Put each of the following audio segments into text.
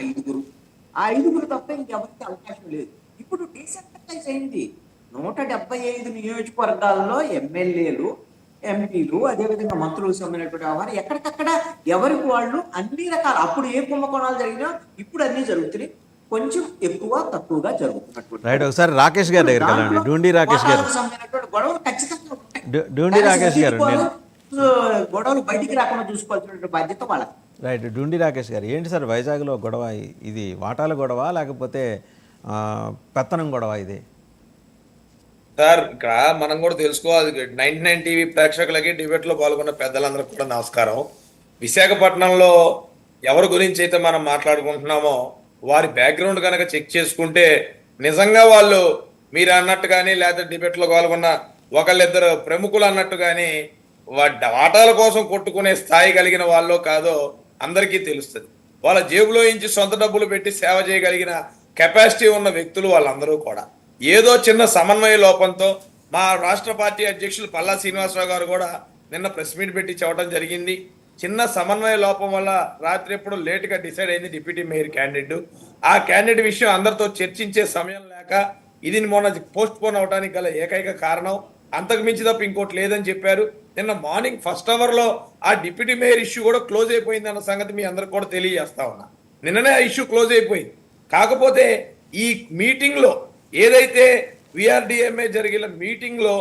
ఐదుగురు. ఆ ఐదుగురు తప్ప ఇంకెవరికి అవకాశం లేదు. ఇప్పుడు డీసెంట్రలైజ్ అయింది. 175 నియోజకవర్గాల్లో ఎమ్మెల్యేలు, ఎంపీలు, అదేవిధంగా మంత్రులకు సంబంధించినటువంటి వ్యవహారం ఎక్కడికక్కడ ఎవరికి వాళ్ళు అన్ని రకాల, అప్పుడు ఏ కుంభకోణాలు జరిగినా ఇప్పుడు అన్ని జరుగుతున్నాయి. కొంచెం ఎక్కువ తక్కువగా జరుగుతున్నట్టు. రైట్. ఒకసారి రాకేష్ గారి దగ్గరికి వెళ్ళండి. డూండి రాకేష్ గారు. సంబంధించినటువంటి గొడవలు ఖచ్చితంగా ఉంటాయి. డూండి రాకేష్ గారు, గొడవలు బయటికి రాకుండా చూసుకోవాల్సిన బాధ్యత వాళ్ళకి. రైట్. డూండి రాకేష్ గారు, ఏంటి సార్ వైజాగ్లో గొడవ? ఇది వాటాల గొడవ లేకపోతే పెత్తనం గొడవ ఇది? సార్ ఇక్కడ మనం కూడా తెలుసుకోవాలి. 99 టీవీ ప్రేక్షకులకి, డిబేట్ లో పాల్గొన్న పెద్దలందరికీ కూడా నమస్కారం. విశాఖపట్నంలో ఎవరి గురించి అయితే మనం మాట్లాడుకుంటున్నామో వారి బ్యాక్గ్రౌండ్ కనుక చెక్ చేసుకుంటే నిజంగా వాళ్ళు మీరు అన్నట్టు కానీ లేకపోతే డిబేట్ లో పాల్గొన్న ఒకళ్ళిద్దరు ప్రముఖులు అన్నట్టు కానీ వాటాల కోసం కొట్టుకునే స్థాయి కలిగిన వాళ్ళో కాదో అందరికీ తెలుస్తుంది. వాళ్ళ జేబులో నుంచి సొంత డబ్బులు పెట్టి సేవ చేయగలిగిన కెపాసిటీ ఉన్న వ్యక్తులు వాళ్ళందరూ కూడా ఏదో చిన్న సమన్వయ లోపంతో, మా రాష్ట్ర పార్టీ అధ్యక్షులు పల్లా శ్రీనివాసరావు గారు కూడా నిన్న ప్రెస్ మీట్ పెట్టి చెప్పడం జరిగింది. చిన్న సమన్వయ లోపం వల్ల రాత్రి ఎప్పుడు లేటుగా డిసైడ్ అయింది డిప్యూటీ మేయర్ క్యాండిడేట్. ఆ క్యాండిడేట్ విషయం అందరితో చర్చించే సమయం లేక ఇది మొన్న పోస్ట్ పోన్ అవడానికి గల ఏకైక కారణం, అంతకు మించి తప్ప ఇంకోటి లేదని చెప్పారు. నిన్న మార్నింగ్ ఫస్ట్ అవర్లో ఆ డిప్యూటీ మేయర్ ఇష్యూ కూడా క్లోజ్ అయిపోయింది అన్న సంగతి మీ అందరికి కూడా తెలియజేస్తా ఉన్నా. నిన్ననే ఆ ఇష్యూ క్లోజ్ అయిపోయింది. కాకపోతే ఈ మీటింగ్లో ఏదైతే విఆర్డిఎంఏ జరిగిన మీటింగ్లో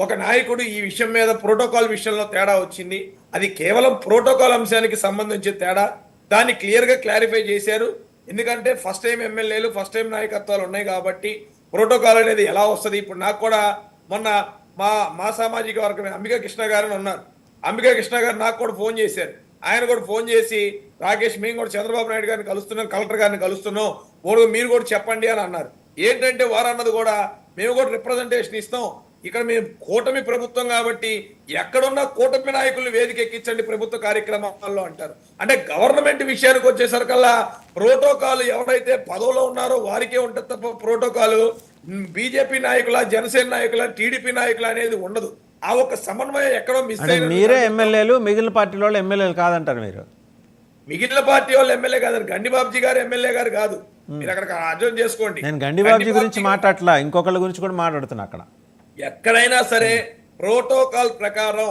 ఒక నాయకుడు ఈ విషయం మీద ప్రోటోకాల్ విషయంలో తేడా వచ్చింది. అది కేవలం ప్రోటోకాల్ అంశానికి సంబంధించి తేడా. దాన్ని క్లియర్గా క్లారిఫై చేశారు. ఎందుకంటే ఫస్ట్ టైం ఎమ్మెల్యేలు, ఫస్ట్ టైం నాయకత్వాలు ఉన్నాయి కాబట్టి ప్రోటోకాల్ అనేది ఎలా వస్తుంది. ఇప్పుడు నాకు కూడా మొన్న మా సామాజిక వర్గం అంబికా కృష్ణ గారు ఉన్నారు. అంబికా కృష్ణ గారు నాకు కూడా ఫోన్ చేశారు. ఆయన కూడా ఫోన్ చేసి, రాకేష్ మేము కూడా చంద్రబాబు నాయుడు గారిని కలుస్తున్నాం, కలెక్టర్ గారిని కలుస్తున్నాం, మీరు కూడా చెప్పండి అని అన్నారు. ఏంటంటే వారు అన్నది కూడా మేము కూడా రిప్రజెంటేషన్ ఇస్తాం, ఇక్కడ మేము కూటమి ప్రభుత్వం కాబట్టి ఎక్కడున్న కూటమి నాయకుల్ని వేదిక ఎక్కించండి ప్రభుత్వ కార్యక్రమాల్లో అంటారు. అంటే గవర్నమెంట్ విషయానికి వచ్చేసరికల్లా ప్రోటోకాల్ ఎవరైతే పదవిలో ఉన్నారో వారికే ఉంటుంది తప్ప ప్రోటోకాల్ బీజేపీ నాయకుల, జనసేన నాయకుల, టీడీపీ నాయకుల అనేది ఉండదు. ఆ ఒక సమన్వయం ఎక్కడో మిస్ అయ్యింది. మీరే ఎమ్మెల్యేలు, మిగిలిన పార్టీ వాళ్ళు ఎమ్మెల్యేలు కాదంటారు మీరు? మిగిలిన పార్టీ వాళ్ళు ఎమ్మెల్యే కాదు, గండిబాబుజీ గారు ఎమ్మెల్యే గారు కాదు. మీరు అక్కడ అర్థం చేసుకోండి. నేను గండిబాబుజీ గురించి మాట్లాడట్లా, ఇంకొకళ్ళ గురించి కూడా మాట్లాడుతున్నా. అక్కడ ఎక్కడైనా సరే ప్రోటోకాల్ ప్రకారం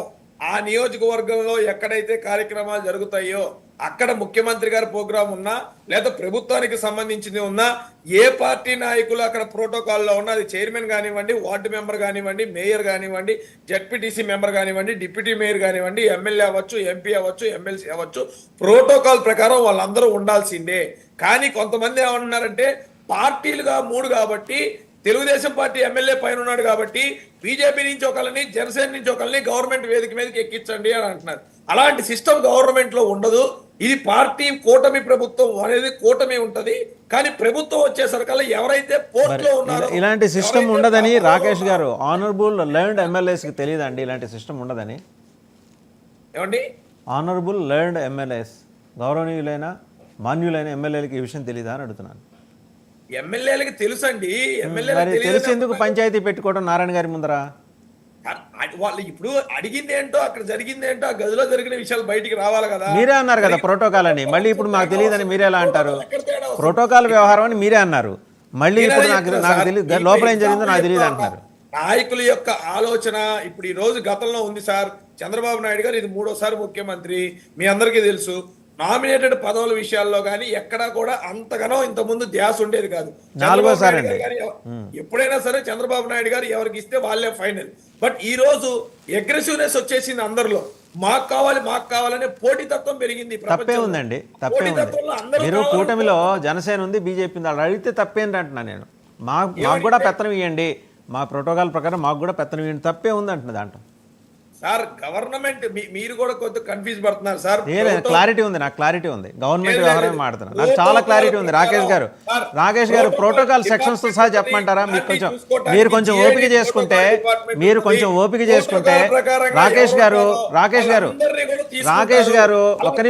ఆ నియోజకవర్గంలో ఎక్కడైతే కార్యక్రమాలు జరుగుతాయో అక్కడ ముఖ్యమంత్రి గారి ప్రోగ్రాం ఉన్నా లేదా ప్రభుత్వానికి సంబంధించింది ఉన్నా ఏ పార్టీ నాయకులు అక్కడ ప్రోటోకాల్లో ఉన్నా, అది చైర్మన్ కానివ్వండి, వార్డు మెంబర్ కానివ్వండి, మేయర్ కానివ్వండి, జెడ్పీటీసీ మెంబర్ కానివ్వండి, డిప్యూటీ మేయర్ కానివ్వండి, ఎమ్మెల్యే అవ్వచ్చు, ఎంపీ అవ్వచ్చు, ఎమ్మెల్సీ అవ్వచ్చు, ప్రోటోకాల్ ప్రకారం వాళ్ళందరూ ఉండాల్సిందే. కానీ కొంతమంది ఏమంటున్నారంటే పార్టీలుగా 3 కాబట్టి తెలుగుదేశం పార్టీ ఎమ్మెల్యే పైన ఉన్నాడు కాబట్టి బీజేపీ నుంచి ఒకళ్ళని, జనసేన నుంచి ఒకళ్ళని గవర్నమెంట్ వేదిక మీదకి ఎక్కించండి అని అంటున్నారు. అలాంటి సిస్టమ్ గవర్నమెంట్ లో ఉండదు. ఇది పార్టీ కూటమి ప్రభుత్వం అనేది కూటమి ఉంటది. కానీ ప్రభుత్వం వచ్చేసరికల్లా ఎవరైతే పోర్ట్ లో ఉన్నారో ఇలాంటి సిస్టమ్ ఉండదని రాకేష్ గారు, ఆనరబుల్ లెర్న్డ్ ఎమ్మెల్యేస్ కి తెలియదండి ఇలాంటి సిస్టమ్ ఉండదని? ఏమండి, ఆనరబుల్ లెర్న్డ్ ఎమ్మెల్యేస్, గౌరవనీయులైన మాన్యులైన ఎమ్మెల్యేలకి ఈ విషయం తెలియదా అని అడుగుతున్నాను. ఎమ్మెల్యేలకి తెలుసండి. తెలిసి ఎందుకు పంచాయతీ పెట్టుకోవడం నారాయణ గారి ముందర? వాళ్ళు ఇప్పుడు అడిగింది ఏంటో, అక్కడ జరిగింది ఏంటో, ఆ గదిలో జరిగిన విషయాలు బయటికి రావాలి కదా. మీరే అన్నారు కదా ప్రోటోకాల్ అని, మళ్ళీ ఇప్పుడు మాకు తెలియదని మీరే ఎలా అంటారు? ప్రోటోకాల్ వ్యవహారం అని మీరే అన్నారు, మళ్ళీ ఇప్పుడు నాకు తెలియదు, లోపల ఏం జరిగిందో నాకు తెలియదు అంటున్నారు. నాయకుల యొక్క ఆలోచన ఇప్పుడు ఈ రోజు గతంలో ఉంది సార్. చంద్రబాబు నాయుడు గారు ఇది 3వ ముఖ్యమంత్రి, మీ అందరికీ తెలుసు. నామినేటెడ్ పదవుల విషయాల్లో కానీ ఎక్కడా కూడా అంతగానో ఇంతకుముందు ధ్యాస ఉండేది కాదు. ఎప్పుడైనా సరే చంద్రబాబు నాయుడు గారు ఎవరికి ఇస్తే వాళ్ళే ఫైనల్. బట్ ఈ రోజు అగ్రెసివ్నెస్ వచ్చేసింది అందరిలో. మాకు కావాలనే పోటీతత్వం పెరిగింది. తప్పే ఉందండి, తప్పే ఉంది. మీరు కూటమిలో జనసేన ఉంది, బీజేపీ ఉంది, వాళ్ళు అడిగితే తప్పేంటి అంటున్నా నేను. మాకు కూడా పెత్తనం ఇవ్వండి, మా ప్రోటోకాల్ ప్రకారం మాకు కూడా పెత్తనం ఇవ్వండి, తప్పే ఉంది అంటున్నది అంట. సార్ గవర్నమెంట్ మీరు కూడా కొంత కన్ఫ్యూజ్ పడుతున్నారు సార్. క్లారిటీ ఉంది, నాకు క్లారిటీ ఉంది. గవర్నమెంట్ వ్యవహారం మాట్లాడుతున్నారు, నాకు చాలా క్లారిటీ ఉంది. రాకేష్ గారు ప్రోటోకాల్ సెక్షన్స్ తో సహా చెప్పమంటారా? మీరు కొంచెం ఓపిక చేసుకుంటే రాకేష్ గారు ఒక్క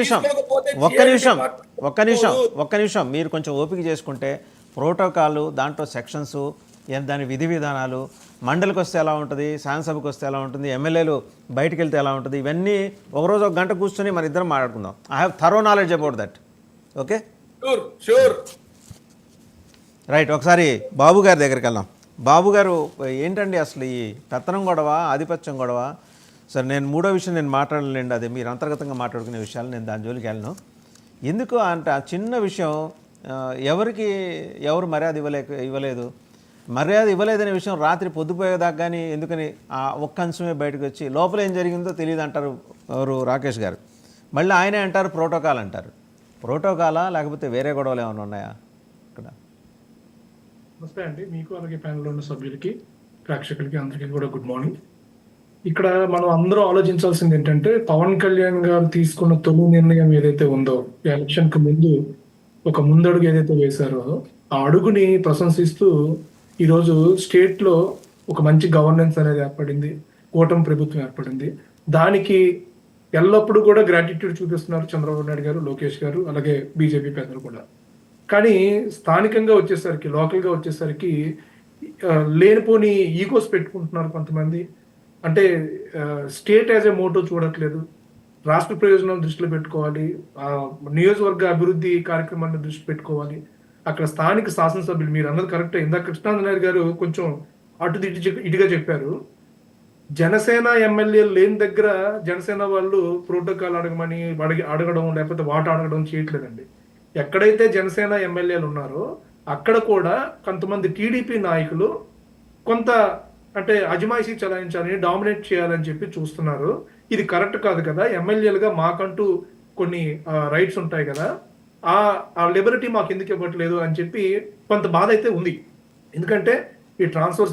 నిమిషం మీరు కొంచెం ఓపిక చేసుకుంటే ప్రోటోకాల్, దాంట్లో సెక్షన్స్, దాని విధి విధానాలు, మండలికి వస్తే ఎలా ఉంటుంది, శాసనసభకు వస్తే ఎలా ఉంటుంది, ఎమ్మెల్యేలు బయటకు వెళ్తే ఎలా ఉంటుంది, ఇవన్నీ ఒకరోజు 1 గంట కూర్చొని మన ఇద్దరం మాట్లాడుకుందాం. I have thorough knowledge about that. Okay. Sure sure. Right, ఒకసారి బాబు గారి దగ్గరికి వెళ్దాం. బాబు గారు, ఏంటండి అసలు ఈ పెత్తనం గొడవ, ఆధిపత్యం గొడవ? సరే, నేను మూడో విషయం నేను మాట్లాడలేండి, అది మీరు అంతర్గతంగా మాట్లాడుకునే విషయాలు, నేను దాని జోలికి వెళ్ళను. ఎందుకు అంటే ఆ చిన్న విషయం ఎవరికి ఎవరు మర్యాద ఇవ్వలేదు, మర్యాద ఇవ్వలేదనే విషయం రాత్రి పొద్దుపోయేదాకా కానీ ఎందుకని ఆ ఒక్క అంశమే బయటకు వచ్చి లోపల ఏం జరిగిందో తెలియదు అంటారు ఎవరు, రాకేష్ గారు. మళ్ళీ ఆయనే అంటారు ప్రోటోకాల్ అంటారు. ప్రోటోకాలా లేకపోతే వేరే గొడవలు ఏమైనా ఉన్నాయా ఇక్కడ? నమస్తే అండి, మీకు అలాగే ప్యానెల్లో ఉన్న సభ్యులకి, ప్రేక్షకులకి అందరికీ కూడా గుడ్ మార్నింగ్. ఇక్కడ మనం అందరూ ఆలోచించాల్సింది ఏంటంటే, పవన్ కళ్యాణ్ గారు తీసుకున్న తొలి నిర్ణయం ఏదైతే ఉందో, ఎలక్షన్ కు ముందు ఒక ముందడుగు ఏదైతే వేశారో, ఆ అడుగుని ప్రశంసిస్తూ ఈరోజు స్టేట్ లో ఒక మంచి గవర్నెన్స్ అనేది ఏర్పడింది, కూటమి ప్రభుత్వం ఏర్పడింది. దానికి ఎల్లప్పుడూ కూడా గ్రాటిట్యూడ్ చూపిస్తున్నారు చంద్రబాబు నాయుడు గారు, లోకేష్ గారు, అలాగే బీజేపీ పెద్దలు కూడా. కానీ స్థానికంగా వచ్చేసరికి, లోకల్గా వచ్చేసరికి లేనిపోని ఈగోస్ పెట్టుకుంటున్నారు కొంతమంది. అంటే స్టేట్ యాజ్ ఏ మోటో చూడట్లేదు, రాష్ట్ర ప్రయోజనం దృష్టిలో పెట్టుకోవాలి, నియోజకవర్గ అభివృద్ధి కార్యక్రమాన్ని దృష్టి పెట్టుకోవాలి. అక్కడ స్థానిక శాసనసభ్యులు, మీరు అన్నది కరెక్టే, ఇందాక కృష్ణాంజనేయులు గారు కొంచెం అటు ఇటుగా చెప్పారు. జనసేన ఎమ్మెల్యేలు లేని దగ్గర జనసేన వాళ్ళు ప్రోటోకాల్ అడగడం లేకపోతే వాట అడగడం చేయట్లేదండి. ఎక్కడైతే జనసేన ఎమ్మెల్యేలు ఉన్నారో అక్కడ కూడా కొంతమంది టీడీపీ నాయకులు కొంత అంటే అజమాయిషీ చలాయించాలని, డామినేట్ చేయాలని చెప్పి చూస్తున్నారు. ఇది కరెక్ట్ కాదు కదా. ఎమ్మెల్యేలుగా మాకంటూ కొన్ని రైట్స్ ఉంటాయి కదా, ఆ లిబర్టీ మాకు ఎందుకు ఇవ్వట్లేదు అని చెప్పి కొంత బాధ అయితే ఉంది. ఎందుకంటే ఈ ట్రాన్స్ఫర్స్